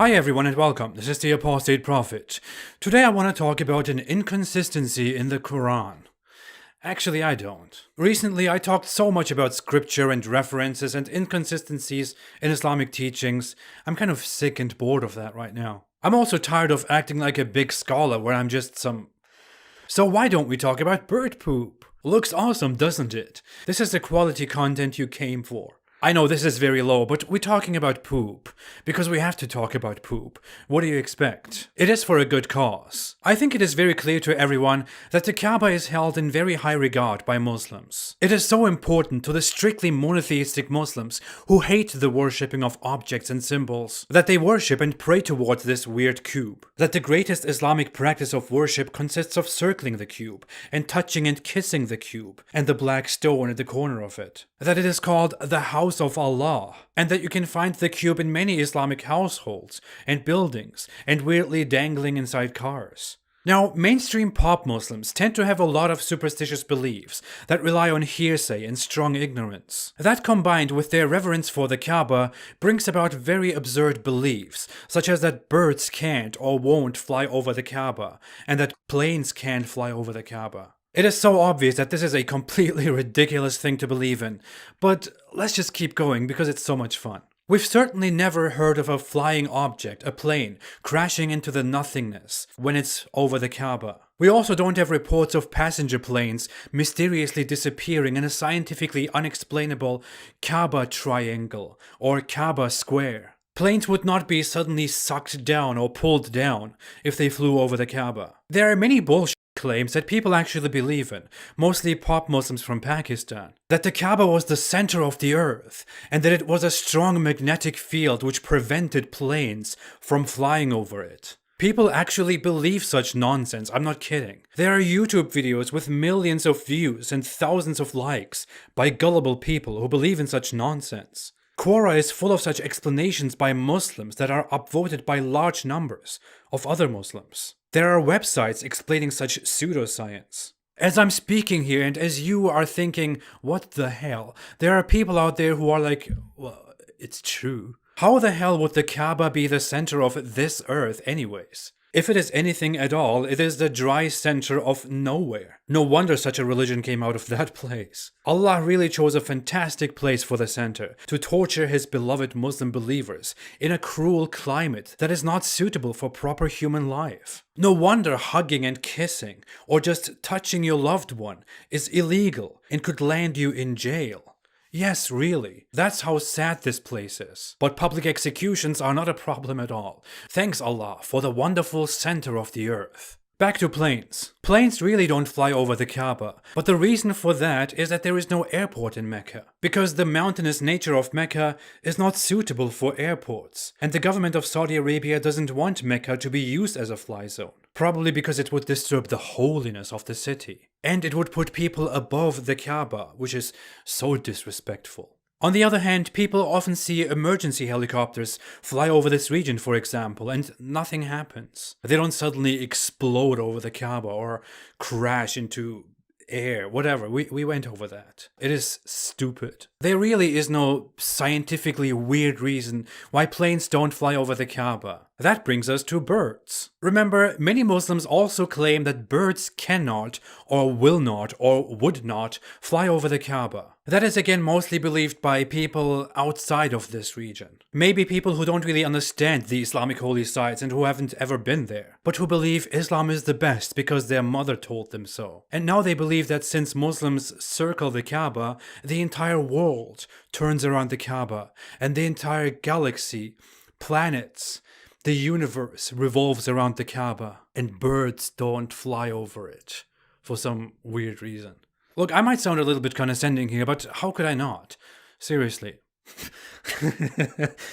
Hi everyone and welcome, this is the Apostate Prophet. Today I want to talk about an inconsistency in the Quran. Actually, I don't. Recently I talked so much about scripture and references and inconsistencies in Islamic teachings, I'm kind of sick and bored of that right now. I'm also tired of acting like a big scholar where I'm just some... So why don't we talk about bird poop? Looks awesome, doesn't it? This is the quality content you came for. I know this is very low, but we're talking about poop. Because we have to talk about poop. What do you expect? It is for a good cause. I think it is very clear to everyone that the Kaaba is held in very high regard by Muslims. It is so important to the strictly monotheistic Muslims who hate the worshipping of objects and symbols, that they worship and pray towards this weird cube. That the greatest Islamic practice of worship consists of circling the cube, and touching and kissing the cube, and the black stone at the corner of it. That it is called the House of Allah, and that you can find the cube in many Islamic households and buildings and weirdly dangling inside cars. Now, mainstream pop Muslims tend to have a lot of superstitious beliefs that rely on hearsay and strong ignorance. That combined with their reverence for the Kaaba brings about very absurd beliefs, such as that birds can't or won't fly over the Kaaba, and that planes can't fly over the Kaaba. It is so obvious that this is a completely ridiculous thing to believe in, but let's just keep going because it's so much fun. We've certainly never heard of a flying object, a plane, crashing into the nothingness when it's over the Kaaba. We also don't have reports of passenger planes mysteriously disappearing in a scientifically unexplainable Kaaba triangle or Kaaba square. Planes would not be suddenly sucked down or pulled down if they flew over the Kaaba. There are many bullshit claims that people actually believe in, mostly pop Muslims from Pakistan, that the Kaaba was the center of the earth, and that it was a strong magnetic field which prevented planes from flying over it. People actually believe such nonsense, I'm not kidding. There are YouTube videos with millions of views and thousands of likes by gullible people who believe in such nonsense. Quora is full of such explanations by Muslims that are upvoted by large numbers of other Muslims. There are websites explaining such pseudoscience. As I'm speaking here and as you are thinking, what the hell, there are people out there who are like, well, it's true. How the hell would the Kaaba be the center of this earth anyways? If it is anything at all, it is the dry center of nowhere. No wonder such a religion came out of that place. Allah really chose a fantastic place for the center to torture his beloved Muslim believers in a cruel climate that is not suitable for proper human life. No wonder hugging and kissing, or just touching your loved one, is illegal and could land you in jail. Yes, really. That's how sad this place is. But public executions are not a problem at all. Thanks Allah for the wonderful center of the earth. Back to planes. Planes really don't fly over the Kaaba, but the reason for that is that there is no airport in Mecca. Because the mountainous nature of Mecca is not suitable for airports, and the government of Saudi Arabia doesn't want Mecca to be used as a fly zone. Probably because it would disturb the holiness of the city. And it would put people above the Kaaba, which is so disrespectful. On the other hand, people often see emergency helicopters fly over this region, for example, and nothing happens. They don't suddenly explode over the Kaaba or crash into air, whatever. We went over that. It is stupid. There really is no scientifically weird reason why planes don't fly over the Kaaba. That brings us to birds. Remember, many Muslims also claim that birds cannot, or will not, or would not fly over the Kaaba. That is again mostly believed by people outside of this region. Maybe people who don't really understand the Islamic holy sites and who haven't ever been there, but who believe Islam is the best because their mother told them so. And now they believe that since Muslims circle the Kaaba, the entire world turns around the Kaaba, and the entire galaxy, planets, the universe revolves around the Kaaba, and birds don't fly over it for some weird reason. Look, I might sound a little bit condescending here, but how could I not? Seriously.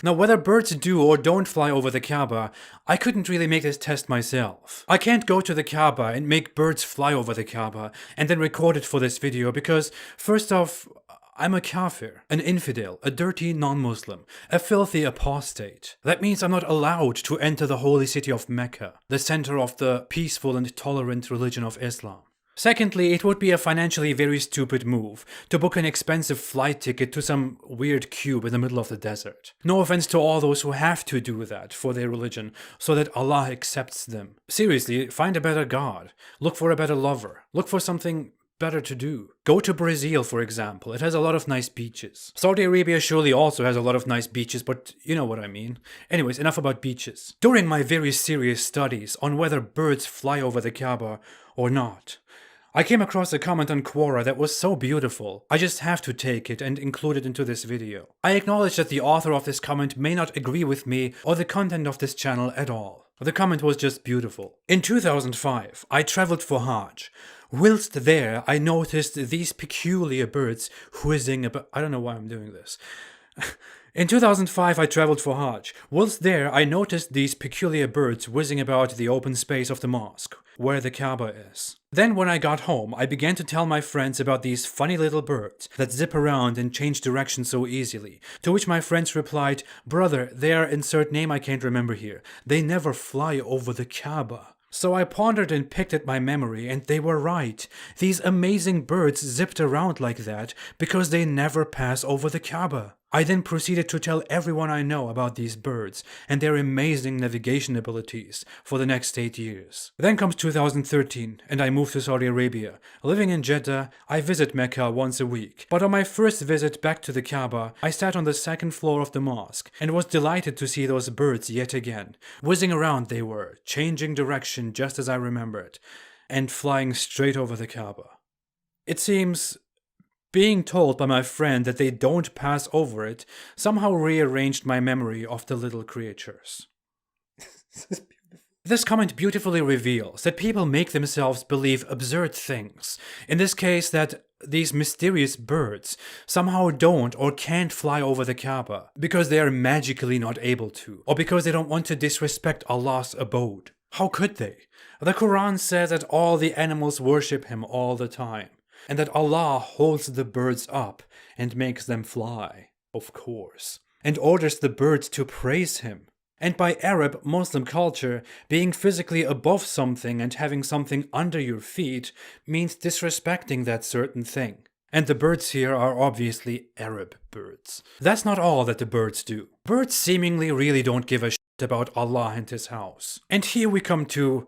Now, whether birds do or don't fly over the Kaaba, I couldn't really make this test myself. I can't go to the Kaaba and make birds fly over the Kaaba and then record it for this video because, first off, I'm a kafir, an infidel, a dirty non-Muslim, a filthy apostate. That means I'm not allowed to enter the holy city of Mecca, the center of the peaceful and tolerant religion of Islam. Secondly, it would be a financially very stupid move to book an expensive flight ticket to some weird cube in the middle of the desert. No offense to all those who have to do that for their religion so that Allah accepts them. Seriously, find a better God. Look for a better lover. Look for something better to do. Go to Brazil, for example. It has a lot of nice beaches. Saudi Arabia surely also has a lot of nice beaches, but you know what I mean. Anyways, enough about beaches. During my very serious studies on whether birds fly over the Kaaba or not, I came across a comment on Quora that was so beautiful, I just have to take it and include it into this video. I acknowledge that the author of this comment may not agree with me or the content of this channel at all. The comment was just beautiful. In 2005, I traveled for Hajj. Whilst there, I noticed these peculiar birds whizzing about. I don't know why I'm doing this. In 2005, I traveled for Hajj. Whilst there, I noticed these peculiar birds whizzing about the open space of the mosque, where the Kaaba is. Then when I got home, I began to tell my friends about these funny little birds that zip around and change direction so easily, to which my friends replied, "Brother, they are insert name I can't remember here. They never fly over the Kaaba." So I pondered and picked at my memory, and they were right. These amazing birds zipped around like that because they never pass over the Kaaba. I then proceeded to tell everyone I know about these birds and their amazing navigation abilities for the next 8 years. Then comes 2013 and I moved to Saudi Arabia. Living in Jeddah, I visit Mecca once a week. But on my first visit back to the Kaaba, I sat on the second floor of the mosque and was delighted to see those birds yet again. Whizzing around they were, changing direction just as I remembered, and flying straight over the Kaaba. It seems being told by my friend that they don't pass over it somehow rearranged my memory of the little creatures. This comment beautifully reveals that people make themselves believe absurd things. In this case, that these mysterious birds somehow don't or can't fly over the Kaaba because they are magically not able to, or because they don't want to disrespect Allah's abode. How could they? The Quran says that all the animals worship Him all the time, and that Allah holds the birds up and makes them fly, of course, and orders the birds to praise Him. And by Arab Muslim culture, being physically above something and having something under your feet means disrespecting that certain thing. And the birds here are obviously Arab birds. That's not all that the birds do. Birds seemingly really don't give a shit about Allah and His house. And here we come to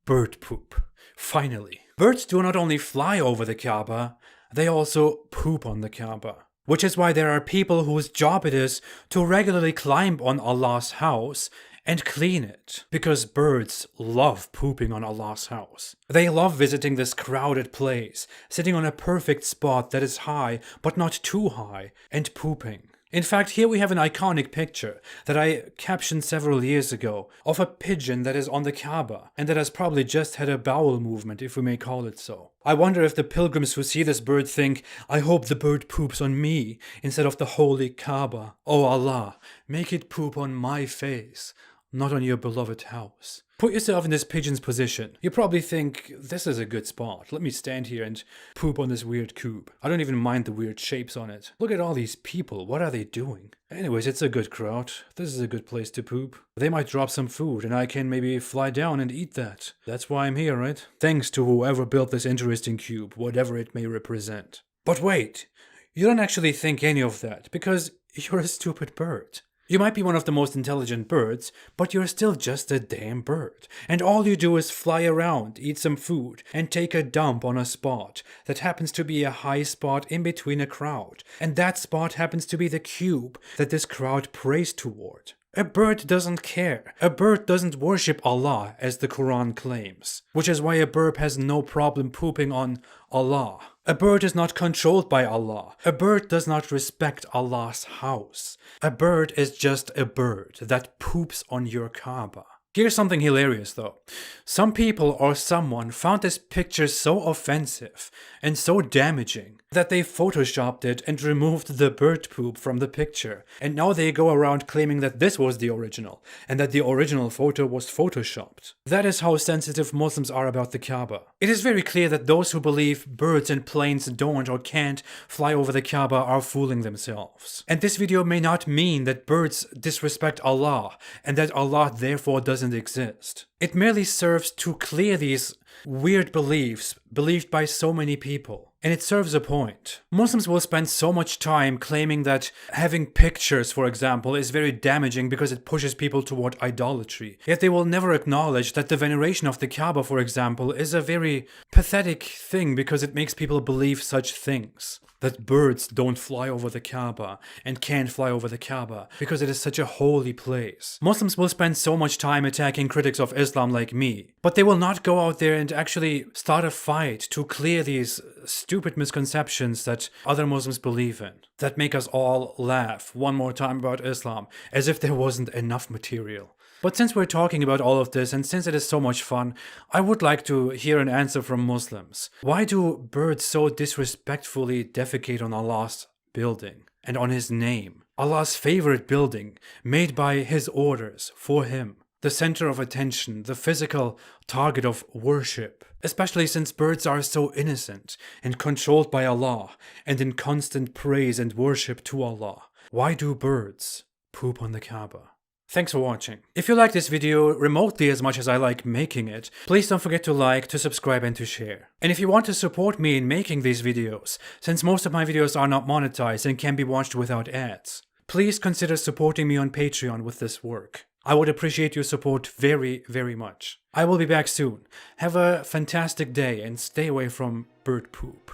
bird poop. Finally. Birds do not only fly over the Kaaba, they also poop on the Kaaba. Which is why there are people whose job it is to regularly climb on Allah's house and clean it. Because birds love pooping on Allah's house. They love visiting this crowded place, sitting on a perfect spot that is high but not too high, and pooping. In fact, here we have an iconic picture that I captioned several years ago of a pigeon that is on the Kaaba and that has probably just had a bowel movement, if we may call it so. I wonder if the pilgrims who see this bird think, "I hope the bird poops on me instead of the holy Kaaba. Oh Allah, make it poop on my face, not on your beloved house." Put yourself in this pigeon's position. You probably think, this is a good spot. Let me stand here and poop on this weird cube. I don't even mind the weird shapes on it. Look at all these people. What are they doing? Anyways, it's a good crowd. This is a good place to poop. They might drop some food and I can maybe fly down and eat that. That's why I'm here, right? Thanks to whoever built this interesting cube, whatever it may represent. But wait, you don't actually think any of that because you're a stupid bird. You might be one of the most intelligent birds, but you're still just a damn bird. And all you do is fly around, eat some food, and take a dump on a spot that happens to be a high spot in between a crowd. And that spot happens to be the cube that this crowd prays toward. A bird doesn't care. A bird doesn't worship Allah as the Quran claims, which is why a bird has no problem pooping on Allah. A bird is not controlled by Allah. A bird does not respect Allah's house. A bird is just a bird that poops on your Kaaba. Here's something hilarious though. Some people or someone found this picture so offensive and so damaging that they photoshopped it and removed the bird poop from the picture. And now they go around claiming that this was the original and that the original photo was photoshopped. That is how sensitive Muslims are about the Kaaba. It is very clear that those who believe birds and planes don't or can't fly over the Kaaba are fooling themselves. And this video may not mean that birds disrespect Allah and that Allah therefore doesn't exist. It merely serves to clear these weird beliefs believed by so many people. And it serves a point. Muslims will spend so much time claiming that having pictures, for example, is very damaging because it pushes people toward idolatry. Yet they will never acknowledge that the veneration of the Kaaba, for example, is a very pathetic thing because it makes people believe such things. That birds don't fly over the Kaaba and can't fly over the Kaaba because it is such a holy place. Muslims will spend so much time attacking critics of Islam like me, but they will not go out there and actually start a fight to clear these stupid misconceptions that other Muslims believe in, that make us all laugh one more time about Islam, as if there wasn't enough material. But since we're talking about all of this, and since it is so much fun, I would like to hear an answer from Muslims. Why do birds so disrespectfully defecate on Allah's building and on His name? Allah's favorite building, made by His orders for Him. The center of attention, the physical target of worship. Especially since birds are so innocent and controlled by Allah and in constant praise and worship to Allah. Why do birds poop on the Kaaba? Thanks for watching. If you like this video remotely as much as I like making it, please don't forget to like, to subscribe and to share. And if you want to support me in making these videos, since most of my videos are not monetized and can be watched without ads, please consider supporting me on Patreon with this work. I would appreciate your support very, very much. I will be back soon. Have a fantastic day and stay away from bird poop.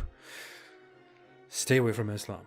Stay away from Islam.